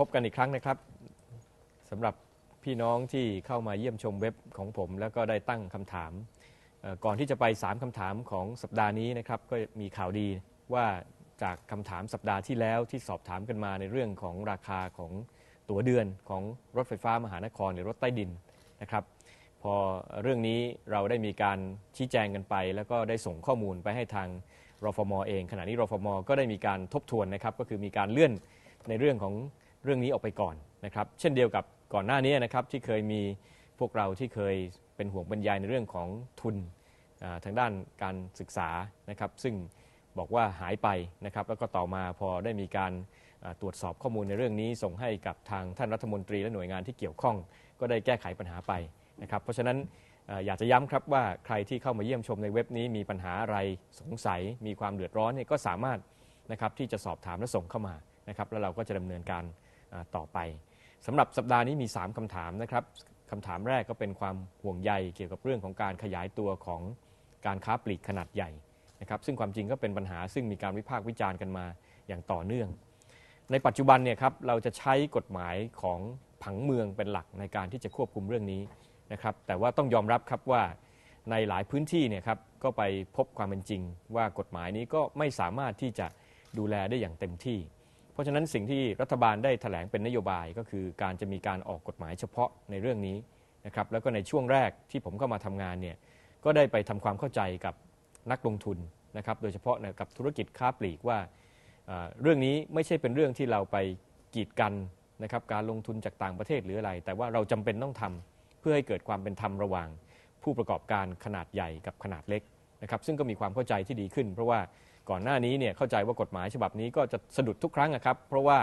พบกันอีกครั้งนะครับสำหรับพี่น้องที่เข้ามาเยี่ยมชมเว็บของผมแล้วก็ได้ตั้งคำถามก่อนที่จะไป3คำถามของสัปดาห์นี้นะครับก็มีข่าวดีว่าจากคำถามสัปดาห์ที่แล้วที่สอบถามกันมาในเรื่องของราคาของตั๋วเดือนของรถไฟฟ้ามหานครหรือรถใต้ดินนะครับพอเรื่องนี้เราได้มีการชี้แจงกันไปแล้วก็ได้ส่งข้อมูลไปให้ทางรฟม.เองขณะนี้รฟม.ก็ได้มีการทบทวนนะครับก็คือมีการเลื่อนในเรื่องของเรื่องนี้ออกไปก่อนนะครับเช่นเดียวกับก่อนหน้านี้นะครับที่เคยมีพวกเราที่เคยเป็นห่วงบรรยายในเรื่องของทุนทางด้านการศึกษานะครับซึ่งบอกว่าหายไปนะครับแล้วก็ต่อมาพอได้มีการตรวจสอบข้อมูลในเรื่องนี้ส่งให้กับทางท่านรัฐมนตรีและหน่วยงานที่เกี่ยวข้องก็ได้แก้ไขปัญหาไปนะครับเพราะฉะนั้นอยากจะย้ำครับว่าใครที่เข้ามาเยี่ยมชมในเว็บนี้มีปัญหาอะไรสงสัยมีความเดือดร้อนเนี่ยก็สามารถนะครับที่จะสอบถามและส่งเข้ามานะครับแล้วเราก็จะดำเนินการต่อไปสำหรับสัปดาห์นี้มี3คำถามนะครับคำถามแรกก็เป็นความห่วงใยเกี่ยวกับเรื่องของการขยายตัวของการค้าปลีกขนาดใหญ่นะครับซึ่งความจริงก็เป็นปัญหาซึ่งมีการวิพากษ์วิจารณ์กันมาอย่างต่อเนื่องในปัจจุบันเนี่ยครับเราจะใช้กฎหมายของผังเมืองเป็นหลักในการที่จะควบคุมเรื่องนี้นะครับแต่ว่าต้องยอมรับครับว่าในหลายพื้นที่เนี่ยครับก็ไปพบความเป็นจริงว่ากฎหมายนี้ก็ไม่สามารถที่จะดูแลได้อย่างเต็มที่เพราะฉะนั้นสิ่งที่รัฐบาลได้แถลงเป็นนโยบายก็คือการจะมีการออกกฎหมายเฉพาะในเรื่องนี้นะครับแล้วก็ในช่วงแรกที่ผมเข้ามาทำงานเนี่ยก็ได้ไปทำความเข้าใจกับนักลงทุนนะครับโดยเฉพาะกับธุรกิจค้าปลีกว่าเรื่องนี้ไม่ใช่เป็นเรื่องที่เราไปกีดกันนะครับการลงทุนจากต่างประเทศหรืออะไรแต่ว่าเราจำเป็นต้องทำเพื่อให้เกิดความเป็นธรรมระหว่างผู้ประกอบการขนาดใหญ่กับขนาดเล็กนะครับซึ่งก็มีความเข้าใจที่ดีขึ้นเพราะว่าก่อนหน้านี้เนี่ยเข้าใจว่ากฎหมายฉบับนี้ก็จะสะดุดทุกครั้งนะครับเพราะว่า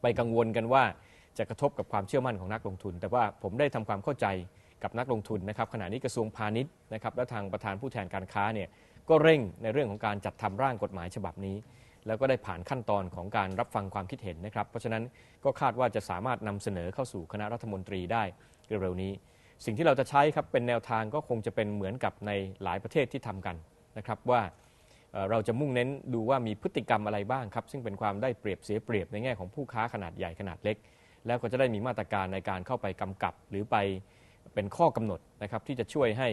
ไปกังวลกันว่าจะกระทบกับความเชื่อมั่นของนักลงทุนแต่ว่าผมได้ทำความเข้าใจกับนักลงทุนนะครับขณะนี้กระทรวงพาณิชย์นะครับและทางประธานผู้แทนการค้าเนี่ยก็เร่งในเรื่องของการจัดทำร่างกฎหมายฉบับนี้แล้วก็ได้ผ่านขั้นตอนของการรับฟังความคิดเห็นนะครับเพราะฉะนั้นก็คาดว่าจะสามารถนำเสนอเข้าสู่คณะรัฐมนตรีได้เร็วๆนี้สิ่งที่เราจะใช้ครับเป็นแนวทางก็คงจะเป็นเหมือนกับในหลายประเทศที่ทำกันนะครับว่าเราจะมุ่งเน้นดูว่ามีพฤติกรรมอะไรบ้างครับซึ่งเป็นความได้เปรียบเสียเปรียบในแง่ของผู้ค้าขนาดใหญ่ขนาดเล็กแล้วก็จะได้มีมาตรการในการเข้าไปกำกับหรือไปเป็นข้อกำหนดนะครับที่จะช่วยให้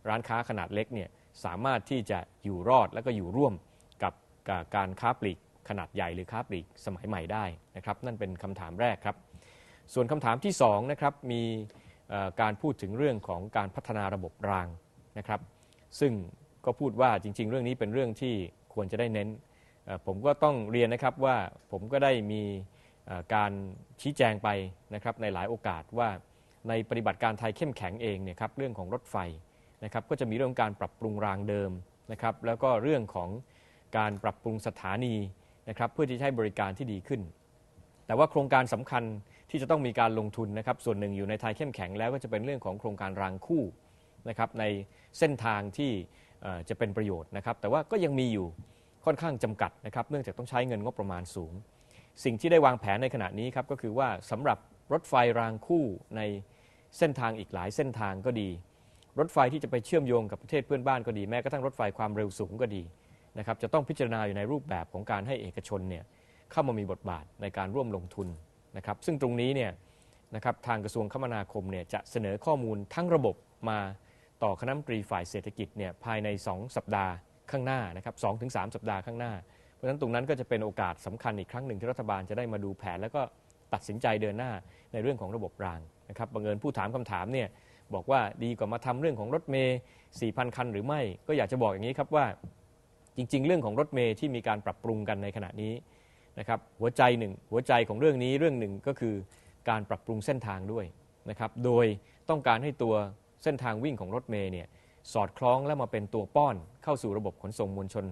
ร้านค้าขนาดเล็กเนี่ยสามารถที่จะอยู่รอดและก็อยู่ร่วมกับการค้าปลีกขนาดใหญ่หรือค้าปลีกสมัยใหม่ได้นะครับนั่นเป็นคำถามแรกครับส่วนคำถามที่2นะครับมีการพูดถึงเรื่องของการพัฒนาระบบรางนะครับซึ่งก็พูดว่าจริงๆเรื่องนี้เป็นเรื่องที่ควรจะได้เน้นผมก็ต้องเรียนนะครับว่าผมก็ได้มีการชี้แจงไปนะครับในหลายโอกาสว่าในปฏิบัติการไทยเข้มแข็งเองเนี่ยครับเรื่องของรถไฟนะครับก็จะมีเรื่องการปรับปรุงรางเดิมนะครับแล้วก็เรื่องของการปรับปรุงสถานีนะครับเพื่อที่จะให้บริการที่ดีขึ้นแต่ว่าโครงการสำคัญที่จะต้องมีการลงทุนนะครับส่วนหนึ่งอยู่ในไทยเข้มแข็งแล้วก็จะเป็นเรื่องของโครงการรางคู่นะครับในเส้นทางที่จะเป็นประโยชน์นะครับแต่ว่าก็ยังมีอยู่ค่อนข้างจำกัดนะครับเนื่องจากต้องใช้เงินงบประมาณสูงสิ่งที่ได้วางแผนในขณะนี้ครับก็คือว่าสำหรับรถไฟรางคู่ในเส้นทางอีกหลายเส้นทางก็ดีรถไฟที่จะไปเชื่อมโยงกับประเทศเพื่อนบ้านก็ดีแม้กระทั่งรถไฟความเร็วสูงก็ดีนะครับจะต้องพิจารณาอยู่ในรูปแบบของการให้เอกชนเนี่ยเข้ามามีบทบาทในการร่วมลงทุนนะครับซึ่งตรงนี้เนี่ยนะครับทางกระทรวงคมนาคมเนี่ยจะเสนอข้อมูลทั้งระบบมาต่อคณะรัฐมนตรีฝ่ายเศรษฐกิจเนี่ยภายใน2สัปดาห์ข้างหน้านะครับ 2-3 สัปดาห์ข้างหน้าเพราะฉะนั้นตรงนั้นก็จะเป็นโอกาสสำคัญอีกครั้งหนึ่งที่รัฐบาลจะได้มาดูแผนแล้วก็ตัดสินใจเดินหน้าในเรื่องของระบบรางนะครับบังเอิญผู้ถามคำถามเนี่ยบอกว่าดีกว่ามาทำเรื่องของรถเมล์ 4,000 คันหรือไม่ก็อยากจะบอกอย่างนี้ครับว่าจริงๆเรื่องของรถเมล์ที่มีการปรับปรุงกันในขณะนี้นะครับหัวใจของเรื่องนี้เรื่องหนึ่งก็คือการปรับปรุงเส้นทางด้วยนะครับโดยต้องการให้ตัวเส้นทางวิ่งของรถเมล์เนี่ยสอดคล้องและมาเป็นตัวป้อนเข้าสู่ระบบขนส่งมวลชน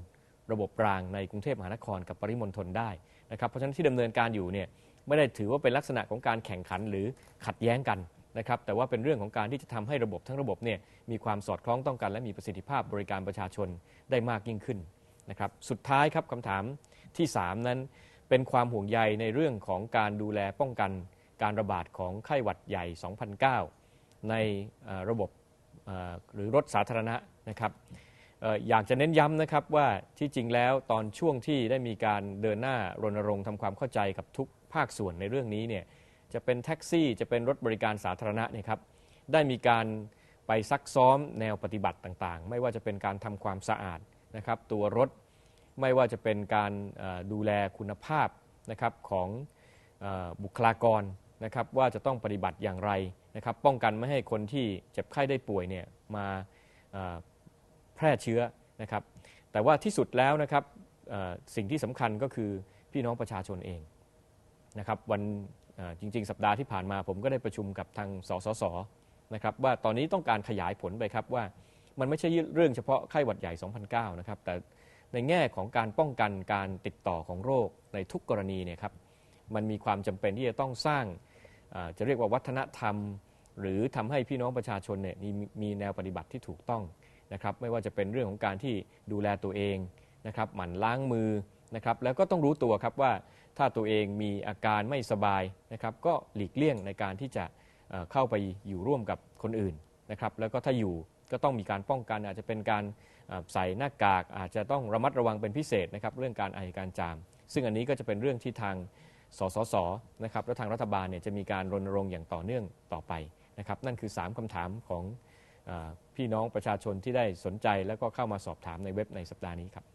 ระบบรางในกรุงเทพมหานครกับปริมณฑลได้นะครับเพราะฉะนั้นที่ดำเนินการอยู่เนี่ยไม่ได้ถือว่าเป็นลักษณะของการแข่งขันหรือขัดแย้งกันนะครับแต่ว่าเป็นเรื่องของการที่จะทำให้ระบบทั้งระบบเนี่ยมีความสอดคล้องต้องกันและมีประสิทธิภาพบริการประชาชนได้มากยิ่งขึ้นนะครับสุดท้ายครับคำถามที่3นั้นเป็นความห่วงใยในเรื่องของการดูแลป้องกันการระบาดของไข้หวัดใหญ่ 2009 ในระบบหรือรถสาธารณะนะครับอยากจะเน้นย้ำนะครับว่าที่จริงแล้วตอนช่วงที่ได้มีการเดินหน้ารณรงค์ทำความเข้าใจกับทุกภ ภาคส่วนในเรื่องนี้เนี่ยจะเป็นแท็กซี่จะเป็นรถบริการสาธารณะเนี่ยครับได้มีการไปซักซ้อมแนวปฏิบัติต่างๆไม่ว่าจะเป็นการทำความสะอาดนะครับตัวรถไม่ว่าจะเป็นการดูแลคุณภาพนะครับของบุคลากรนะครับว่าจะต้องปฏิบัติอย่างไรนะครับป้องกันไม่ให้คนที่เจ็บไข้ได้ป่วยเนี่ยมาแพร่เชื้อนะครับแต่ว่าที่สุดแล้วนะครับสิ่งที่สำคัญก็คือพี่น้องประชาชนเองนะครับวันจริงๆสัปดาห์ที่ผ่านมาผมก็ได้ประชุมกับทางสสสนะครับว่าตอนนี้ต้องการขยายผลไปครับว่ามันไม่ใช่เรื่องเฉพาะไข้หวัดใหญ่ 2009 นะครับแต่ในแง่ของการป้องกันการติดต่อของโรคในทุกกรณีเนี่ยครับมันมีความจำเป็นที่จะต้องสร้างจะเรียกว่าวัฒนธรรมหรือทำให้พี่น้องประชาชนเนี่ยมีแนวปฏิบัติที่ถูกต้องนะครับไม่ว่าจะเป็นเรื่องของการที่ดูแลตัวเองนะครับหมั่นล้างมือนะครับแล้วก็ต้องรู้ตัวครับว่าถ้าตัวเองมีอาการไม่สบายนะครับก็หลีกเลี่ยงในการที่จะเข้าไปอยู่ร่วมกับคนอื่นนะครับแล้วก็ถ้าอยู่ก็ต้องมีการป้องกันอาจจะเป็นการใส่หน้ากากอาจจะต้องระมัดระวังเป็นพิเศษนะครับเรื่องการไอการจามซึ่งอันนี้ก็จะเป็นเรื่องที่ทางสสสนะครับและทางรัฐบาลเนี่ยจะมีการรณรงค์อย่างต่อเนื่องต่อไปนะครับนั่นคือ3คำถามของพี่น้องประชาชนที่ได้สนใจแล้วก็เข้ามาสอบถามในเว็บในสัปดาห์นี้ครับ